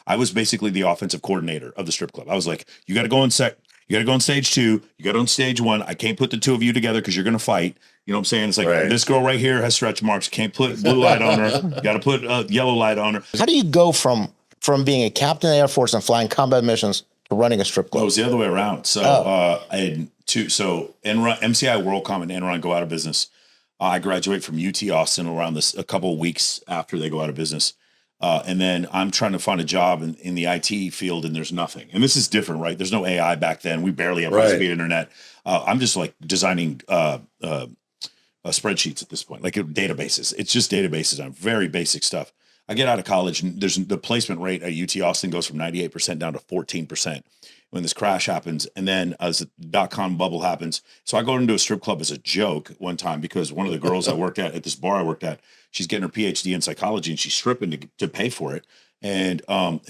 I was basically the offensive coordinator of the strip club. I was like, you got to go on you got to go on stage 2. You got to on stage 1. I can't put the 2 of you together because you're going to fight. You know what I'm saying? It's like, this girl right here has stretch marks. Can't put blue light on her. You got to put yellow light on her. How do you go from being a captain of the Air Force and flying combat missions to running a strip club? It was the other way around. So I had 2. So Enron, MCI WorldCom and Enron go out of business. I graduate from UT Austin around a couple of weeks after they go out of business. And then I'm trying to find a job in the IT field, and there's nothing. And this is different, right? There's no AI back then. We barely have high-speed internet. I'm just like designing spreadsheets at this point, like databases. It's just databases on very basic stuff. I get out of college, and the placement rate at UT Austin goes from 98% down to 14% when this crash happens. And then as the dot-com bubble happens, so I go into a strip club as a joke one time because one of the girls I worked at this bar I worked at, she's getting her PhD in psychology and she's stripping to pay for it. And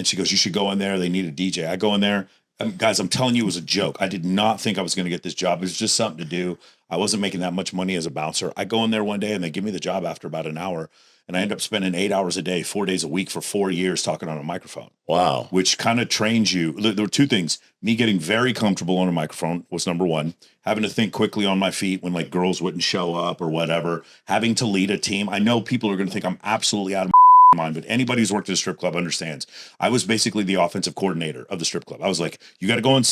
she goes, you should go in there. They need a DJ. I go in there. Guys, I'm telling you, it was a joke. I did not think I was going to get this job. It was just something to do. I wasn't making that much money as a bouncer. I go in there one day and they give me the job after about an hour. And I end up spending 8 hours a day, 4 days a week for 4 years talking on a microphone. Wow. Which kind of trains you. There were 2 things. Me getting very comfortable on a microphone was number 1. Having to think quickly on my feet when like girls wouldn't show up or whatever. Having to lead a team. I know people are going to think I'm absolutely out of my mind, but anybody who's worked at a strip club understands. I was basically the offensive coordinator of the strip club. I was like, you got to go on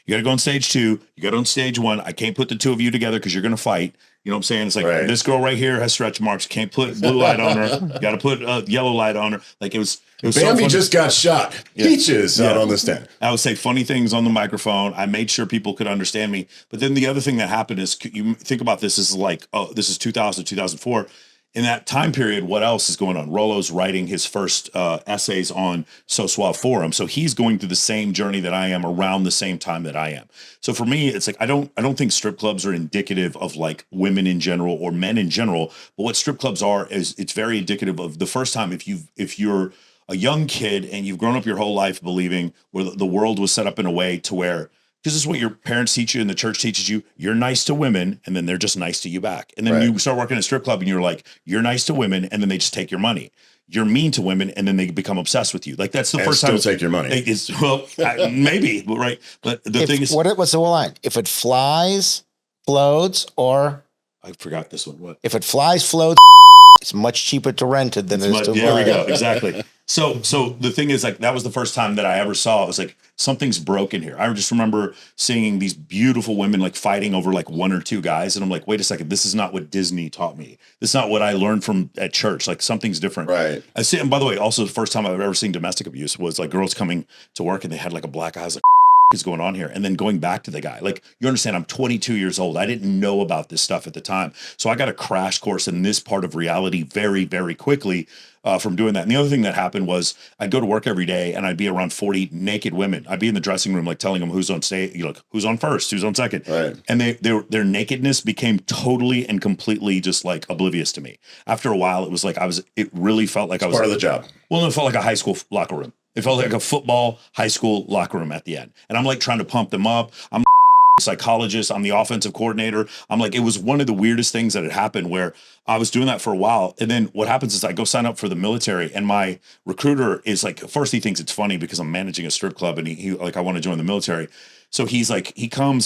you got to go on stage 2. You got on stage 1. I can't put the 2 of you together because you're going to fight. You know what I'm saying? It's like, this girl right here has stretch marks. Can't put blue light on her. You got to put yellow light on her. Like it was Bambi just got shot. Peaches out on the stand. I would say funny things on the microphone. I made sure people could understand me. But then the other thing that happened is, you think about this is like, this is 2000, 2004. In that time period, what else is going on? Rollo's writing his first essays on So Suave Forum. So he's going through the same journey that I am around the same time that I am. So for me, it's like, I don't think strip clubs are indicative of like women in general or men in general. But what strip clubs are is it's very indicative of the first time if you're a young kid and you've grown up your whole life believing where the world was set up in a way to where, because this is what your parents teach you and the church teaches you. You're nice to women, and then they're just nice to you back. And then you start working at a strip club, and you're like, you're nice to women, and then they just take your money. You're mean to women, and then they become obsessed with you. Like that's the first time. Still take your money. Maybe, but right. But the thing is, what's the line? If it flies, floats, or I forgot this one. What? If it flies, floats, it's much cheaper to rent it than it is to buy. There we go. Exactly. So the thing is, like, that was the first time that I ever saw it. Was like, something's broken here. I just remember seeing these beautiful women like fighting over like 1 or 2 guys. And I'm like, wait a second, this is not what Disney taught me. This is not what I learned from at church. Like something's different. Right. I see. And by the way, also the first time I've ever seen domestic abuse was like girls coming to work and they had like a black eye. I was like, is going on here? And then going back to the guy, like, you understand, I'm 22 years old. I didn't know about this stuff at the time. So I got a crash course in this part of reality very, very quickly from doing that. And the other thing that happened was I'd go to work every day and I'd be around 40 naked women. I'd be in the dressing room, like telling them who's on stage, you know, who's on first, who's on second. Right. And their nakedness became totally and completely just like oblivious to me. After a while, it was like, it really felt like I was part of the job. Well, it felt like a high school locker room. It felt like a football high school locker room at the end. And I'm like trying to pump them up. I'm a psychologist. I'm the offensive coordinator. I'm like, it was one of the weirdest things that had happened where I was doing that for a while. And then what happens is I go sign up for the military and my recruiter is like, first he thinks it's funny because I'm managing a strip club and he like, I want to join the military. So he's like, I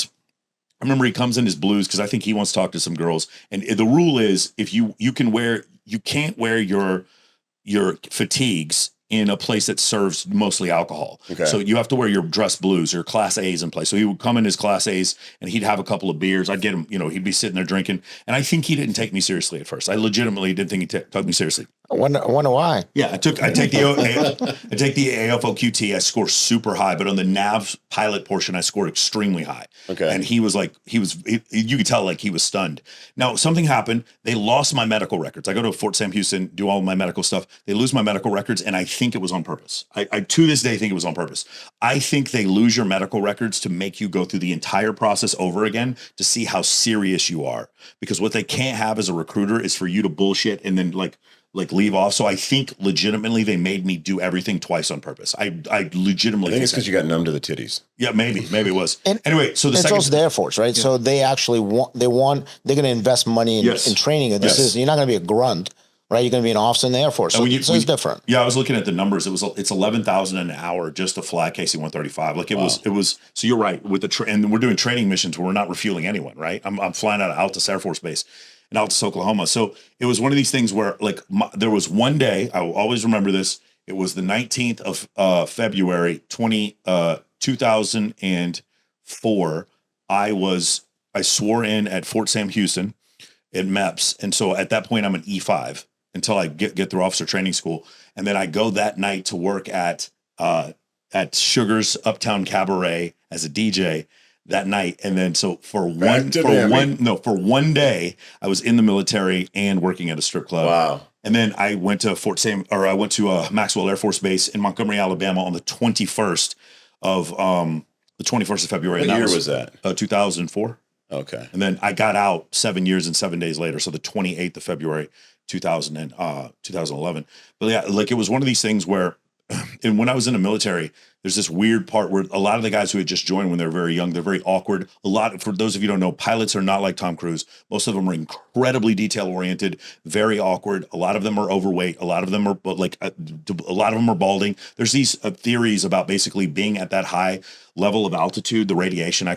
remember he comes in his blues because I think he wants to talk to some girls. And the rule is if you can't wear your fatigues in a place that serves mostly alcohol. Okay. So you have to wear your dress blues, your class A's in place. So he would come in his class A's and he'd have a couple of beers. I'd get him, you know, he'd be sitting there drinking. And I think he didn't take me seriously at first. I legitimately didn't think he took me seriously. I wonder why. Yeah, I take the AFOQT. I score super high, but on the NAV pilot portion, I scored extremely high. Okay. And he was like, you could tell like he was stunned. Now something happened. They lost my medical records. I go to Fort Sam Houston, do all my medical stuff. They lose my medical records, and I think it was on purpose. I to this day think it was on purpose. I think they lose your medical records to make you go through the entire process over again to see how serious you are. Because what they can't have as a recruiter is for you to bullshit and then like leave off. So I think legitimately they made me do everything twice on purpose. I legitimately think it's because you got numb to the titties. Yeah, maybe it was. And anyway, so it's also the Air Force, right? Yeah. So they actually they're going to invest money in training. This is, you're not going to be a grunt. right? You're going to be an officer in the Air Force. So, so it's different. Yeah, I was looking at the numbers. It's 11,000 an hour just to fly KC-135. Like it was. So you're right with and we're doing training missions where we're not refueling anyone. Right. I'm flying out of Altus Air Force Base in Altus, Oklahoma. So it was one of these things where like there was one day, I will always remember this. It was the 19th of February, 2004. I swore in at Fort Sam Houston at MEPS. And so at that point I'm an E5 until I get through officer training school. And then I go that night to work at Sugar's Uptown Cabaret as a DJ that night. And then so for one day I was in the military and working at a strip club. Wow. And then I went to Maxwell Air Force Base in Montgomery, Alabama on the 21st of February. What year was that? 2004. Okay. And then I got out 7 years and 7 days later. So the 28th of February, 2011. But yeah, like it was one of these things where, and when I was in the military, there's this weird part where a lot of the guys who had just joined when they're very young, they're very awkward. For those of you who don't know, pilots are not like Tom Cruise. Most of them are incredibly detail oriented, very awkward. A lot of them are overweight. A lot of them are balding. There's these theories about basically being at that high level of altitude, the radiation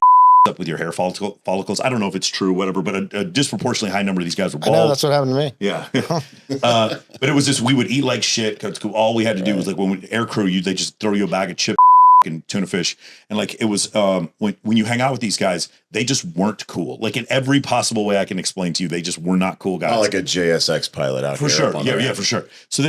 up with your hair follicles. I don't know if it's true, whatever, but a disproportionately high number of these guys were bald. I know, that's what happened to me. Yeah. But it was just, we would eat like shit because all we had to do was like when air crew, they just throw you a bag of chip and tuna fish. And like, it was, when you hang out with these guys, they just weren't cool. Like in every possible way I can explain to you, they just were not cool guys. Not like a JSX pilot out for here. Sure. Yeah, for sure. So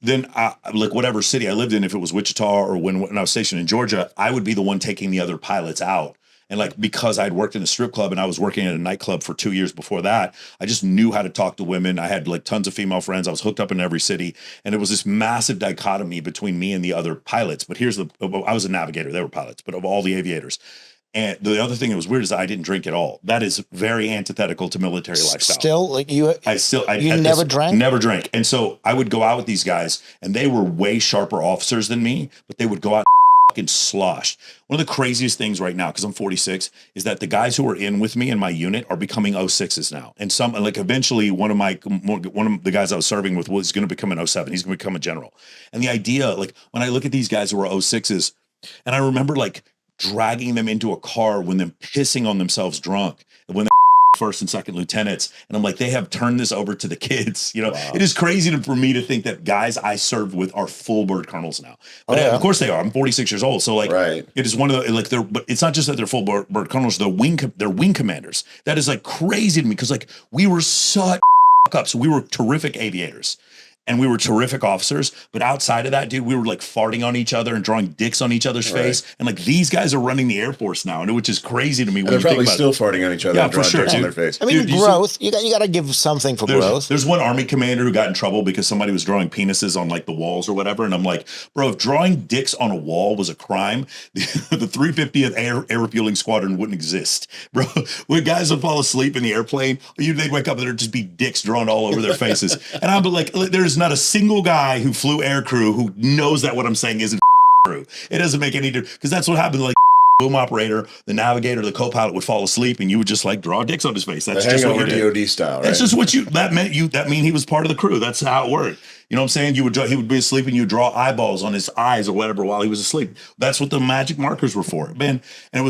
then like whatever city I lived in, if it was Wichita or when I was stationed in Georgia, I would be the one taking the other pilots out. And like, because I'd worked in a strip club and I was working at a nightclub for 2 years before that, I just knew how to talk to women. I had like tons of female friends. I was hooked up in every city. And it was this massive dichotomy between me and the other pilots. But I was a navigator. They were pilots, but of all the aviators. And the other thing that was weird is I didn't drink at all. That is very antithetical to military lifestyle. Still, like you never drank? Never drank. And so I would go out with these guys and they were way sharper officers than me, but they would go out fucking sloshed. One of the craziest things right now, because I'm 46, is that the guys who are in with me in my unit are becoming 06s now. And some, like eventually one of the guys I was serving with was going to become an 07. He's going to become a general. And the idea, like when I look at these guys who are 06s, and I remember like dragging them into a car when them pissing on themselves drunk, when first and second lieutenants. And I'm like, they have turned this over to the kids. You know, wow. It is crazy for me to think that guys I served with are full bird colonels now. But of course they are. I'm 46 years old. So like, it is one of the, like but it's not just that they're full bird colonels, they're wing commanders. That is like crazy to me. Cause like we were such ups. We were terrific aviators. And we were terrific officers, but outside of that, dude, we were like farting on each other and drawing dicks on each other's face. And like these guys are running the Air Force now, which is crazy to me. And they're probably still farting on each other and drawing dicks on their face. I mean, dude, growth. You got to give something for growth. There's one Army commander who got in trouble because somebody was drawing penises on like the walls or whatever. And I'm like, bro, if drawing dicks on a wall was a crime, the 350th Air Refueling Squadron wouldn't exist, bro. When guys would fall asleep in the airplane, they'd wake up and there'd just be dicks drawn all over their faces. And I'm like, there's not a single guy who flew air crew who knows that what I'm saying isn't true. It doesn't make any difference because that's what happens. Like boom operator, the navigator, the co-pilot would fall asleep and you would just like draw dicks on his face. That's just what you did. DOD style, right? That's just what that mean he was part of the crew. That's how it worked. You know what I'm saying? He would be asleep and you draw eyeballs on his eyes or whatever while he was asleep. That's what the magic markers were for, man. And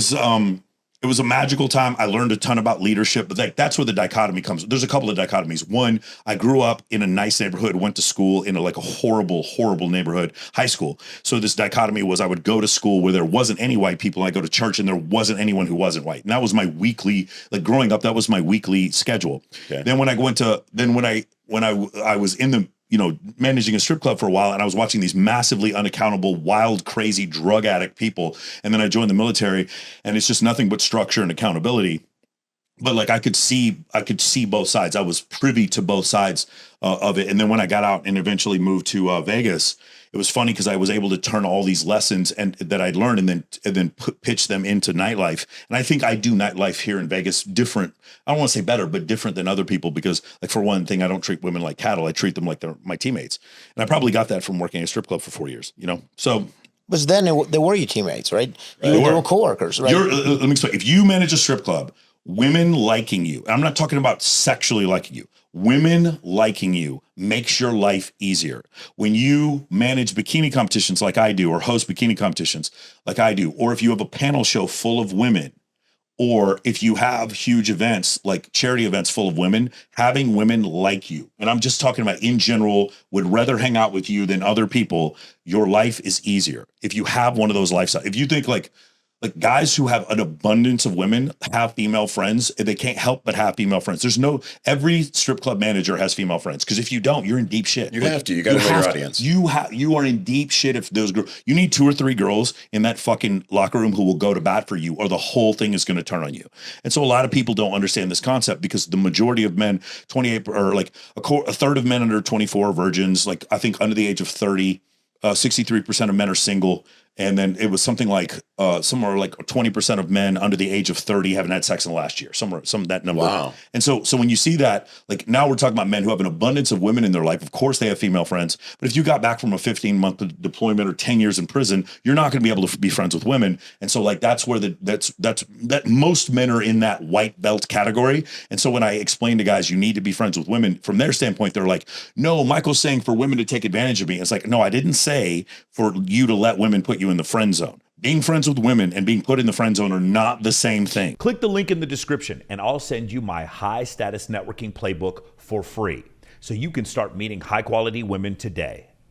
it was a magical time. I learned a ton about leadership, but that's where the dichotomy comes. There's a couple of dichotomies. One, I grew up in a nice neighborhood, went to school in a horrible, horrible neighborhood, high school. So this dichotomy was I would go to school where there wasn't any white people. I go to church and there wasn't anyone who wasn't white. And that was my weekly, like growing up, that was my weekly schedule. Okay. Then when I was in the, managing a strip club for a while and I was watching these massively unaccountable, wild, crazy drug addict people. And then I joined the military and it's just nothing but structure and accountability. But like I could see both sides. I was privy to both sides of it. And then when I got out and eventually moved to Vegas, it was funny because I was able to turn all these lessons that I'd learned and then pitch them into nightlife. And I think I do nightlife here in Vegas different. I don't want to say better, but different than other people because, like, for one thing, I don't treat women like cattle. I treat them like they're my teammates. And I probably got that from working at a strip club for 4 years, So. But then they were your teammates, right? They were coworkers, right? Let me explain. If you manage a strip club, women liking you, I'm not talking about sexually liking you, Women liking you makes your life easier. When you manage bikini competitions like I do, or host bikini competitions like I do, or if you have a panel show full of women, or if you have huge events like charity events full of women, having women like you, and I'm just talking about in general, would rather hang out with you than other people, your life is easier. If you have one of those lifestyles, if you think like guys who have an abundance of women have female friends, they can't help but have female friends. Every strip club manager has female friends, because if you don't, you're in deep shit. You have to. You got to know your audience. You are in deep shit if those girls. You need 2 or 3 girls in that fucking locker room who will go to bat for you, or the whole thing is going to turn on you. And so a lot of people don't understand this concept, because the majority of men, 28 or like a third of men under 24 are virgins. Like I think under the age of 30, 63% of men are single. And then it was something like somewhere like 20% of men under the age of 30 haven't had sex in the last year, some that number. Wow. And so when you see that, like now we're talking about men who have an abundance of women in their life. Of course they have female friends, but if you got back from a 15-month deployment or 10 years in prison, you're not going to be able to be friends with women. And so like that's where that most men are in that white belt category. And so when I explain to guys you need to be friends with women, from their standpoint, they're like, no, Michael's saying for women to take advantage of me. It's like, no, I didn't say for you to let women put you in the friend zone. Being friends with women and being put in the friend zone are not the same thing. Click the link in the description and I'll send you my high status networking playbook for free, so you can start meeting high quality women today.